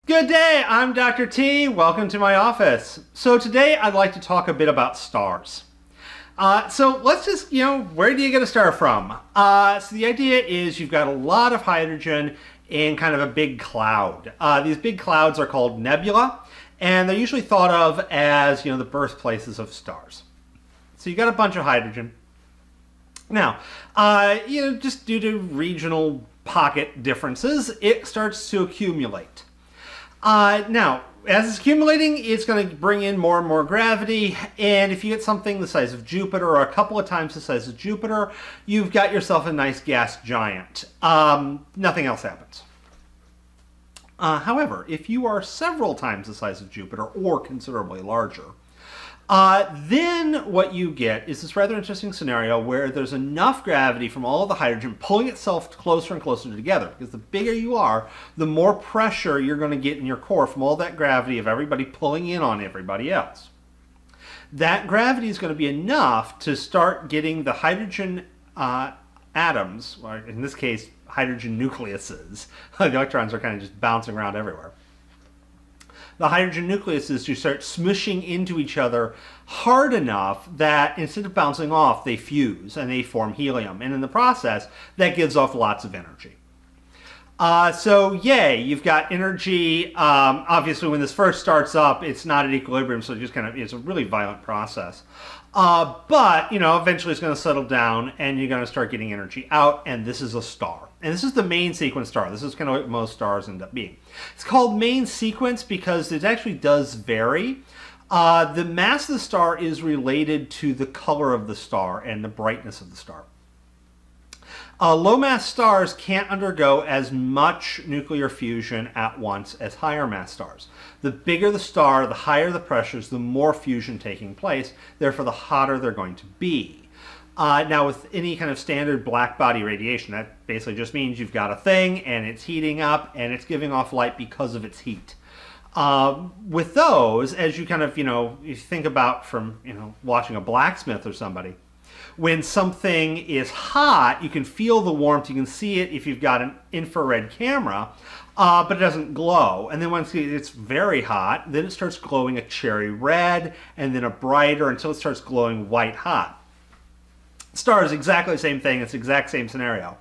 Good day, I'm Dr. T. Welcome to my office. So today I'd like to talk a bit about stars. So let's just, where do you get a star from? So the idea is you've got a lot of hydrogen in kind of a big cloud. These big clouds are called nebula, and they're usually thought of as, the birthplaces of stars. So you got a bunch of hydrogen. Now, just due to regional pocket differences, it starts to accumulate. Now, as it's accumulating, it's going to bring in more and more gravity, and if you get something the size of Jupiter, or a couple of times the size of Jupiter, you've got yourself a nice gas giant. Nothing else happens. However, if you are several times the size of Jupiter, or considerably larger, then what you get is this rather interesting scenario where there's enough gravity from all of the hydrogen pulling itself closer and closer together, because the bigger you are, the more pressure you're going to get in your core from all that gravity of everybody pulling in on everybody else. That gravity is going to be enough to start getting the hydrogen atoms, or in this case hydrogen nucleuses. The electrons are kind of just bouncing around everywhere. The hydrogen nucleuses to start smushing into each other hard enough that instead of bouncing off, they fuse and they form helium. And in the process, that gives off lots of energy. So yay, you've got energy. Obviously, when this first starts up, it's not at equilibrium, so it's a really violent process. But eventually it's going to settle down, and you're going to start getting energy out, and this is a star. And this is the main sequence star. This is kind of what most stars end up being. It's called main sequence because it actually does vary. The mass of the star is related to the color of the star and the brightness of the star. Low mass stars can't undergo as much nuclear fusion at once as higher mass stars. The bigger the star, the higher the pressures, the more fusion taking place, therefore the hotter they're going to be. Now with any kind of standard black body radiation, that basically just means you've got a thing and it's heating up and it's giving off light because of its heat. With those, as you kind of, you think about from, watching a blacksmith or somebody, when something is hot, you can feel the warmth, you can see it if you've got an infrared camera, but it doesn't glow. And then once it's very hot, then it starts glowing a cherry red, and then a brighter until it starts glowing white hot. Stars, exactly the same thing, it's the exact same scenario.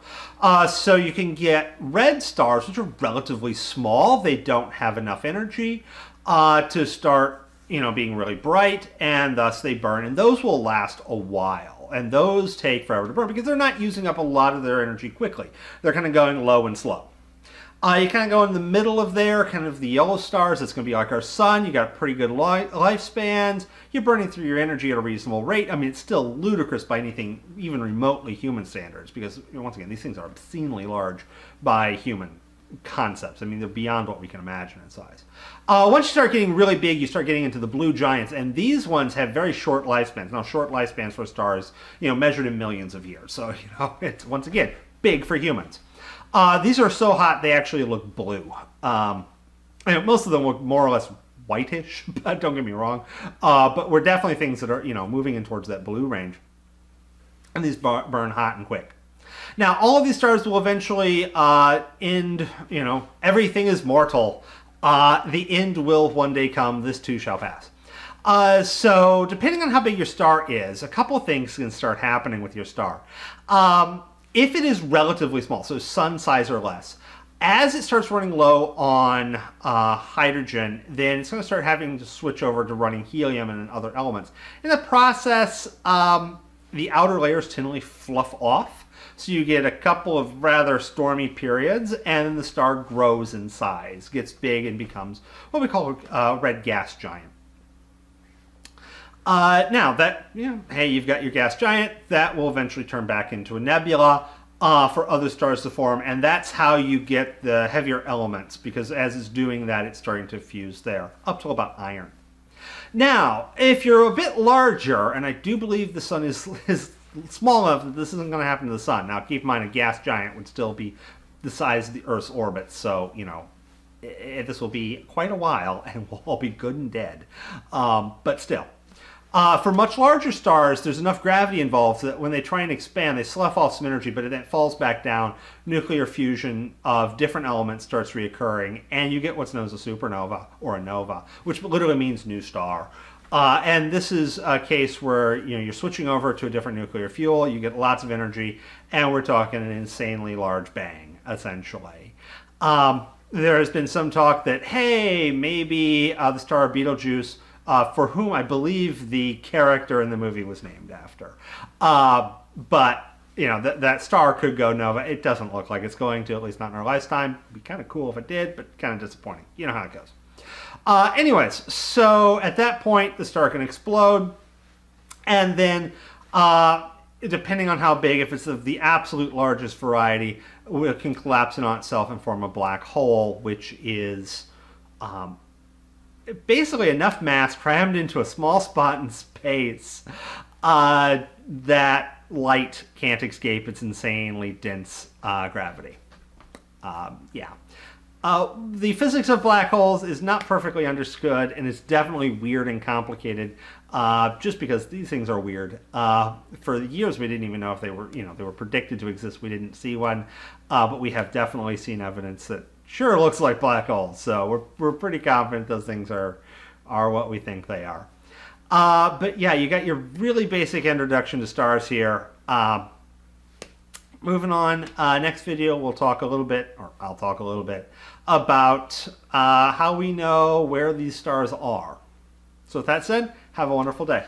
So you can get red stars, which are relatively small, they don't have enough energy to start being really bright, and thus they burn, and those will last a while. And those take forever to burn because they're not using up a lot of their energy quickly. They're kind of going low and slow. You kind of go in the middle of there, kind of the yellow stars. It's going to be like our sun. You got pretty good lifespans. You're burning through your energy at a reasonable rate. I mean, it's still ludicrous by anything even remotely human standards because, once again, these things are obscenely large by human concepts. I mean, they're beyond what we can imagine in size. Once you start getting really big, you start getting into the blue giants, and these ones have very short lifespans. Now, short lifespans for stars, measured in millions of years. So, it's, once again, big for humans. These are so hot, they actually look blue. Most of them look more or less whitish, but don't get me wrong. But we're definitely things that are, moving in towards that blue range. And these burn hot and quick. Now, all of these stars will eventually end, everything is mortal. The end will one day come, this too shall pass. So, depending on how big your star is, a couple of things can start happening with your star. If it is relatively small, so sun size or less, as it starts running low on hydrogen, then it's going to start having to switch over to running helium and other elements. In the process, the outer layers tend to fluff off. So you get a couple of rather stormy periods, and then the star grows in size, gets big, and becomes what we call a red gas giant. Now that, hey, you've got your gas giant, that will eventually turn back into a nebula for other stars to form, and that's how you get the heavier elements, because as it's doing that, it's starting to fuse there, up to about iron. Now, if you're a bit larger, and I do believe the sun is small enough that this isn't going to happen to the sun. Now, keep in mind, a gas giant would still be the size of the Earth's orbit, so, this will be quite a while, and we'll all be good and dead. But still. For much larger stars, there's enough gravity involved so that when they try and expand, they slough off some energy, but it then falls back down. Nuclear fusion of different elements starts reoccurring, and you get what's known as a supernova or a nova, which literally means new star. And this is a case where you're switching over to a different nuclear fuel, you get lots of energy, and we're talking an insanely large bang, essentially. There has been some talk that, hey, maybe the star Betelgeuse, for whom I believe the character in the movie was named after. But, that star could go nova. It doesn't look like it's going to, at least not in our lifetime. It'd be kind of cool if it did, but kind of disappointing. You know how it goes. Anyways, so at that point, the star can explode. And then, depending on how big, if it's of the absolute largest variety, it can collapse in on itself and form a black hole, which is basically enough mass crammed into a small spot in space that light can't escape its insanely dense gravity. The physics of black holes is not perfectly understood, and it's definitely weird and complicated, just because these things are weird. For years, we didn't even know if they were, they were predicted to exist. We didn't see one, but we have definitely seen evidence that sure looks like black holes. So we're pretty confident those things are what we think they are. But yeah, you got your really basic introduction to stars here. Moving on, next video we'll talk a little bit, or I'll talk a little bit, about how we know where these stars are. So with that said, have a wonderful day.